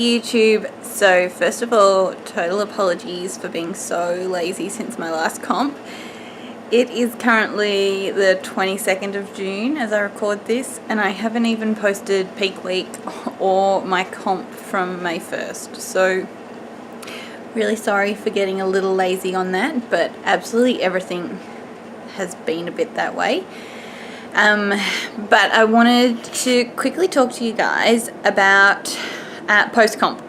YouTube. So first of all, total apologies for being so lazy since my last comp. It is currently the 22nd of June as I record this, and I haven't even posted peak week or my comp from May 1st. So really sorry for getting a little lazy on that, but absolutely everything has been a bit that way. But I wanted to quickly talk to you guys about post-comp.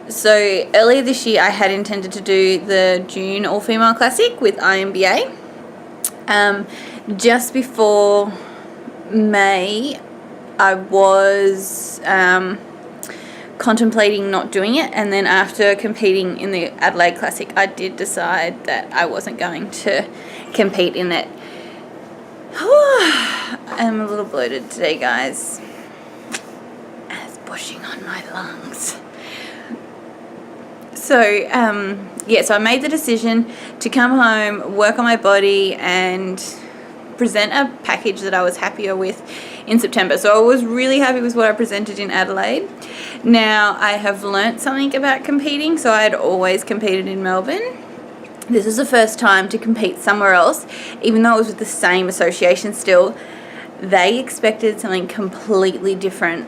So earlier this year I had intended to do the June all-female classic with IMBA. Just before May I was contemplating not doing it, and then after competing in the Adelaide Classic I did decide that I wasn't going to compete in it. I'm a little bloated today, guys. It's pushing on my lungs. So so I made the decision to come home, work on my body, and present a package that I was happier with in September. So I was really happy with what I presented in Adelaide. Now I have learnt something about competing. So I had always competed in Melbourne. This is the first time to compete somewhere else, even though it was with the same association still. They expected something completely different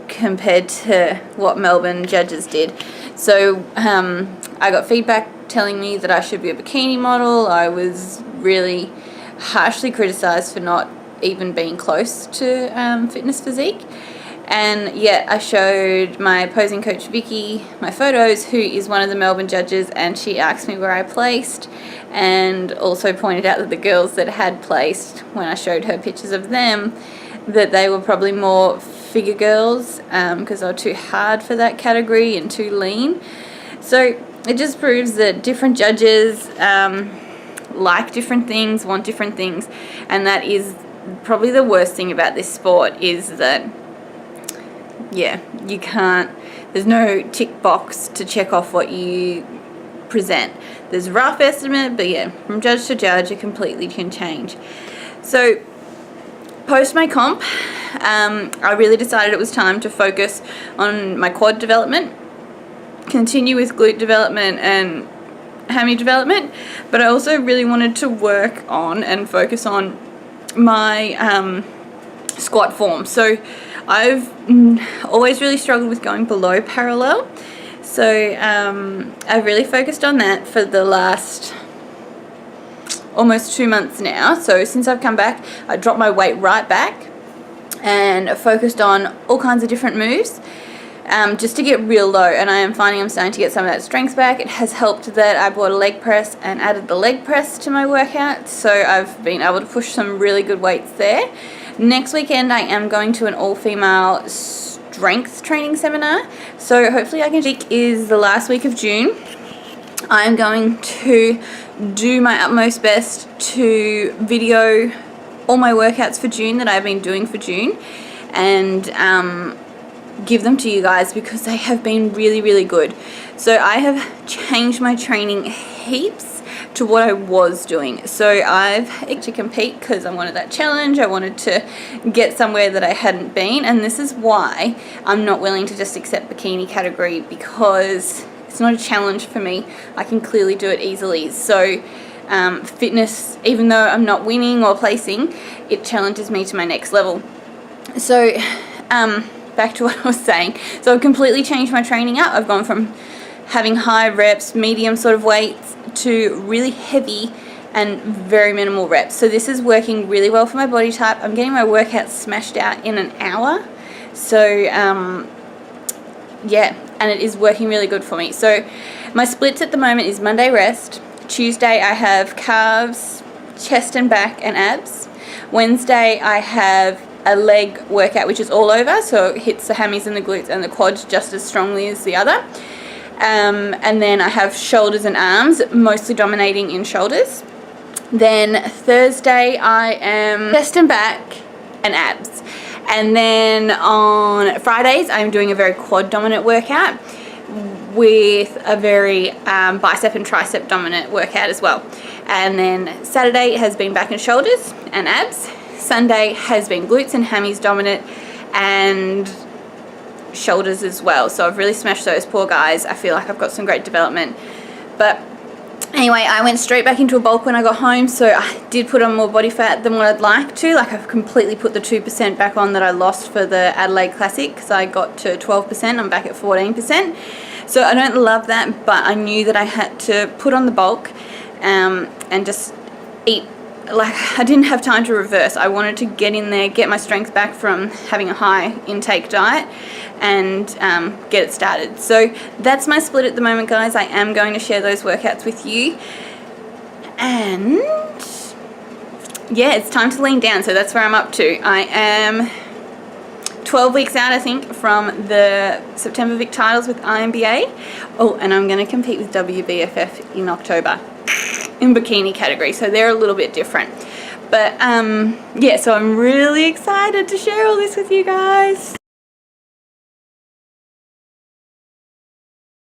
compared to what Melbourne judges did. So I got feedback telling me that I should be a bikini model. I was really harshly criticised for not even being close to fitness physique. And yet I showed my posing coach Vicky my photos, who is one of the Melbourne judges, and she asked me where I placed, and also pointed out that the girls that had placed, when I showed her pictures of them, that they were probably more figure girls because they were too hard for that category and too lean. So it just proves that different judges like different things, want different things, and that is probably the worst thing about this sport, is that you can't, there's no tick box to check off what you present. There's a rough estimate, but from judge to judge it completely can change. So post my comp, I really decided it was time to focus on my quad development, continue with glute development and hammy development, but I also really wanted to work on and focus on my squat form. So I've always really struggled with going below parallel, so I've really focused on that for the last almost 2 months now. So since I've come back, I dropped my weight right back and focused on all kinds of different moves just to get real low, and I am finding I'm starting to get some of that strength back. It has helped that I bought a leg press and added the leg press to my workout, so I've been able to push some really good weights there. Next weekend I am going to an all-female strength training seminar, so hopefully I can. Week is the last week of June. I'm going to do my utmost best to video all my workouts for June that I've been doing for June, and give them to you guys because they have been really, really good. So I have changed my training heaps to what I was doing. So I've to compete because I wanted that challenge. I wanted to get somewhere that I hadn't been, and this is why I'm not willing to just accept bikini category, because it's not a challenge for me. I can clearly do it easily. So fitness, even though I'm not winning or placing, it challenges me to my next level. So back to what I was saying. So I've completely changed my training up. I've gone from having high reps, medium sort of weights, to really heavy and very minimal reps. So this is working really well for my body type. I'm getting my workouts smashed out in an hour. So and it is working really good for me. So my splits at the moment is Monday rest, Tuesday I have calves, chest and back and abs. Wednesday I have a leg workout which is all over, so it hits the hammies and the glutes and the quads just as strongly as the other. And then I have shoulders and arms, mostly dominating in shoulders. Then Thursday I am chest and back and abs. And then on Fridays I'm doing a very quad dominant workout with a very bicep and tricep dominant workout as well. And then Saturday has been back and shoulders and abs. Sunday has been glutes and hammies dominant, and shoulders as well. So I've really smashed those poor guys. I feel like I've got some great development. But anyway, I went straight back into a bulk when I got home, so I did put on more body fat than what I'd like to. Like, I've completely put the 2% back on that I lost for the Adelaide Classic, because I got to 12%, I'm back at 14%. So I don't love that, but I knew that I had to put on the bulk and just eat. Like, I didn't have time to reverse. I wanted to get in there, get my strength back from having a high intake diet, and get it started. So that's my split at the moment, guys. I am going to share those workouts with you. And yeah, it's time to lean down. So that's where I'm up to. I am 12 weeks out, I think, from the September Vic titles with IMBA. Oh, and I'm going to compete with WBFF in October in bikini category, so they're a little bit different. But yeah, so I'm really excited to share all this with you guys.